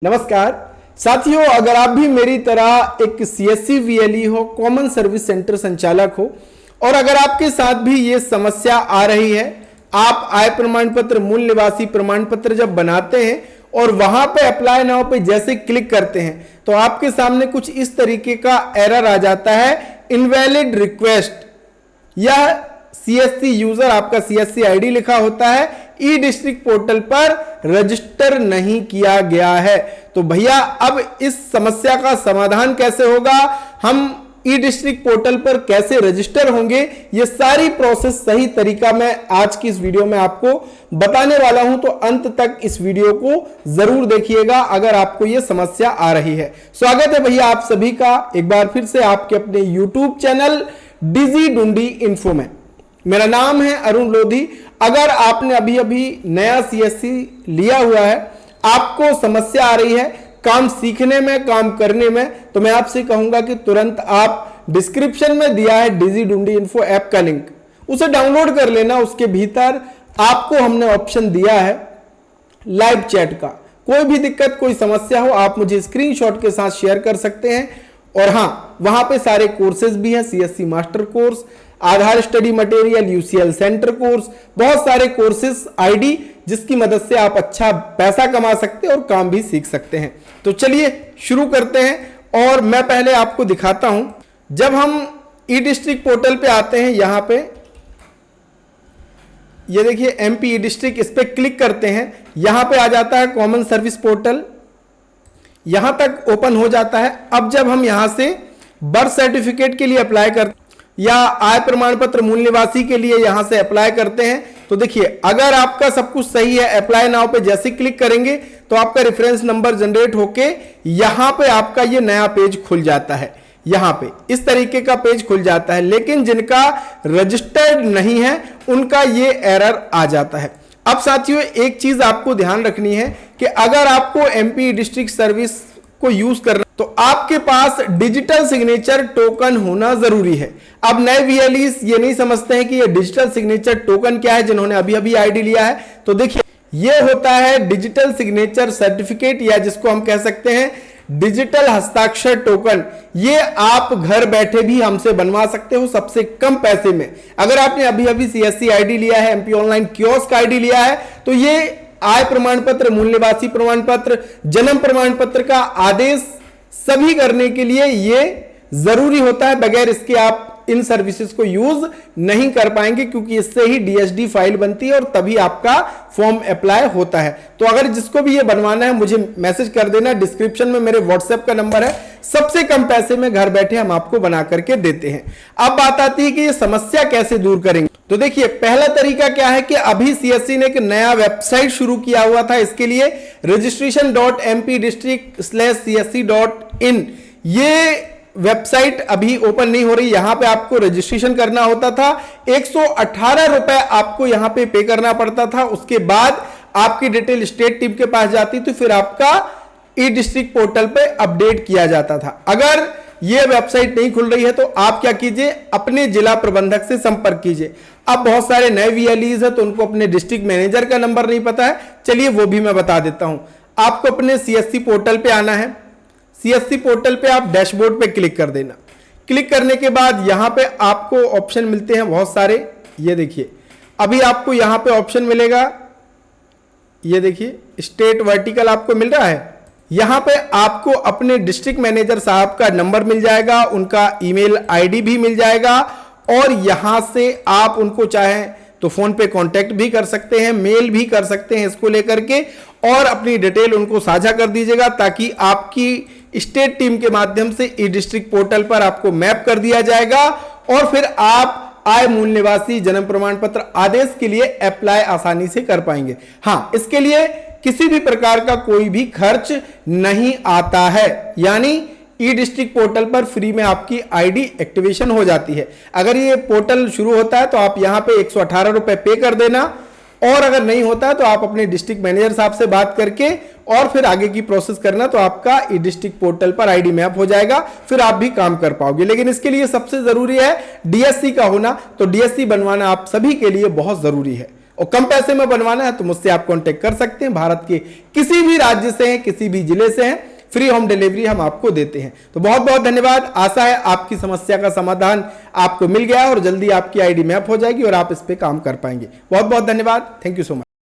नमस्कार साथियों, अगर आप भी मेरी तरह एक सीएससी वीएलई हो, कॉमन सर्विस सेंटर संचालक हो और अगर आपके साथ भी ये समस्या आ रही है, आप आय प्रमाण पत्र, मूल निवासी प्रमाण पत्र जब बनाते हैं और वहां पे अप्लाई नाउ पे जैसे क्लिक करते हैं तो आपके सामने कुछ इस तरीके का एरर आ जाता है, इनवैलिड रिक्वेस्ट। यह सीएससी यूजर, आपका सीएससी आईडी लिखा होता है, ई डिस्ट्रिक्ट पोर्टल पर रजिस्टर नहीं किया गया है। तो भैया अब इस समस्या का समाधान कैसे होगा, हम ई डिस्ट्रिक्ट पोर्टल पर कैसे रजिस्टर होंगे, ये सारी प्रोसेस सही तरीका मैं आज की इस वीडियो में आपको बताने वाला हूं। तो अंत तक इस वीडियो को जरूर देखिएगा अगर आपको ये समस्या आ रही है। स्वागत है भैया आप सभी का एक बार फिर से आपके अपने यूट्यूब चैनल डिजी डुंडी इन्फो में। मेरा नाम है अरुण लोधी। अगर आपने अभी अभी नया सीएससी लिया हुआ है, आपको समस्या आ रही है काम सीखने में, काम करने में, तो मैं आपसे कहूंगा कि तुरंत आप डिस्क्रिप्शन में दिया है डिजी डुंडी इन्फो ऐप का लिंक, उसे डाउनलोड कर लेना। उसके भीतर आपको हमने ऑप्शन दिया है लाइव चैट का। कोई भी दिक्कत, कोई समस्या हो, आप मुझे स्क्रीनशॉट के साथ शेयर कर सकते हैं। और हाँ, वहां पे सारे कोर्सेज भी हैं, CSC master course, Aadhaar study material, UCL centre course, बहुत सारे कोर्सेज आईडी जिसकी मदद से आप अच्छा पैसा कमा सकते हैं और काम भी सीख सकते हैं। तो चलिए शुरू करते हैं। और मैं पहले आपको दिखाता हूं, जब हम ई डिस्ट्रिक्ट पोर्टल पे आते हैं, यहां पे ये देखिए एमपी ई डिस्ट्रिक्ट, इस पे क्लिक करते हैं, यहां पे आ जाता है कॉमन सर्विस पोर्टल, यहां तक ओपन हो जाता है। अब जब हम यहां से बर्थ सर्टिफिकेट के लिए अप्लाई करते या आय प्रमाण पत्र, मूल निवासी के लिए यहां से अप्लाई करते हैं, तो देखिए अगर आपका सब कुछ सही है, अप्लाई नाउ पे जैसे क्लिक करेंगे तो आपका रेफरेंस नंबर जनरेट होके यहां पे आपका ये नया पेज खुल जाता है। यहां पे इस तरीके का पेज खुल जाता है, लेकिन जिनका रजिस्टर्ड नहीं है उनका ये एरर आ जाता है। अब साथियों एक चीज आपको ध्यान रखनी है कि अगर आपको एमपी डिस्ट्रिक्ट सर्विस को यूज करना तो आपके पास डिजिटल सिग्नेचर टोकन होना जरूरी है। अब नए वीएलईस ये नहीं समझते हैं कि ये डिजिटल सिग्नेचर टोकन क्या है, जिन्होंने अभी अभी आईडी लिया है। तो देखिए ये होता है डिजिटल सिग्नेचर सर्टिफिकेट, या जिसको हम कह सकते हैं डिजिटल हस्ताक्षर टोकन। ये आप घर बैठे भी हमसे बनवा सकते हो सबसे कम पैसे में। अगर आपने अभी अभी सीएससी आईडी लिया है, एमपी ऑनलाइन कियोस्क आईडी लिया है, तो ये आय प्रमाण पत्र, मूल निवासी प्रमाण पत्र, जन्म प्रमाण पत्र का आदेश सभी करने के लिए ये जरूरी होता है। बगैर इसके आप इन सर्विसेज को यूज नहीं कर पाएंगे, क्योंकि इससे ही डीएसडी फाइल बनती है और तभी आपका फॉर्म अप्लाई होता है। तो अगर जिसको भी ये बनवाना है मुझे मैसेज कर देना, डिस्क्रिप्शन में मेरे व्हाट्सएप का नंबर है, सबसे कम पैसे में घर बैठे हम आपको बना करके देते हैं। अब बात आती है कि ये समस्या कैसे दूर करेंगे। तो देखिए पहला तरीका क्या है कि अभी सीएससी ने एक नया वेबसाइट शुरू किया हुआ था, इसके लिए registration.mpdistrict/csc.in, ये वेबसाइट अभी ओपन नहीं हो रही। यहां पे आपको रजिस्ट्रेशन करना होता था, 118 रुपए आपको यहां पे पे करना पड़ता था। उसके बाद आपकी डिटेल स्टेट टीम के पास जाती तो फिर आपका ई डिस्ट्रिक्ट पोर्टल पे अपडेट किया जाता था। अगर ये वेबसाइट नहीं खुल रही है तो आप क्या कीजिए, अपने जिला प्रबंधक से संपर्क कीजिए। अब बहुत सारे नए वीएलईज है तो उनको अपने डिस्ट्रिक्ट मैनेजर का नंबर नहीं पता है, चलिए वो भी मैं बता देता हूं। आपको अपने सीएससी पोर्टल पे आना है, सीएससी पोर्टल पे आप डैशबोर्ड पे क्लिक कर देना। क्लिक करने के बाद यहां पे आपको ऑप्शन मिलते हैं बहुत सारे। ये देखिए अभी आपको यहां पे ऑप्शन मिलेगा, ये देखिए स्टेट वर्टिकल आपको मिल रहा है। यहां पे आपको अपने डिस्ट्रिक्ट मैनेजर साहब का नंबर मिल जाएगा, उनका ईमेल आईडी भी मिल जाएगा, और यहां से आप उनको चाहें तो फोन पे कांटेक्ट भी कर सकते हैं, मेल भी कर सकते हैं इसको लेकर के, और अपनी डिटेल उनको साझा कर दीजिएगा ताकि आपकी स्टेट टीम के माध्यम से ई डिस्ट्रिक्ट पोर्टल पर आपको मैप कर दिया जाएगा और फिर आप आय, मूल निवासी, जन्म प्रमाण पत्र आदेश के लिए अप्लाई आसानी से कर पाएंगे। हाँ, इसके लिए किसी भी प्रकार का कोई भी खर्च नहीं आता है, यानी ई डिस्ट्रिक्ट पोर्टल पर फ्री में आपकी आईडी एक्टिवेशन हो जाती है। अगर ये पोर्टल शुरू होता है तो आप यहां पे 118 रुपए पे कर देना, और अगर नहीं होता है तो आप अपने डिस्ट्रिक्ट मैनेजर साहब से बात करके और फिर आगे की प्रोसेस करना, तो आपका ई डिस्ट्रिक्ट पोर्टल पर आईडी मैप हो जाएगा, फिर आप भी काम कर पाओगे। लेकिन इसके लिए सबसे जरूरी है डीएससी का होना, तो डीएससी बनवाना आप सभी के लिए बहुत जरूरी है। और कम पैसे में बनवाना है तो मुझसे आप कांटेक्ट कर सकते हैं। भारत के किसी भी राज्य से हैं, किसी भी जिले से हैं, फ्री होम डिलीवरी हम आपको देते हैं। तो बहुत बहुत धन्यवाद। आशा है आपकी समस्या का समाधान आपको मिल गया और जल्दी आपकी आईडी मैप हो जाएगी और आप इस पे काम कर पाएंगे। बहुत बहुत धन्यवाद। Thank you so much.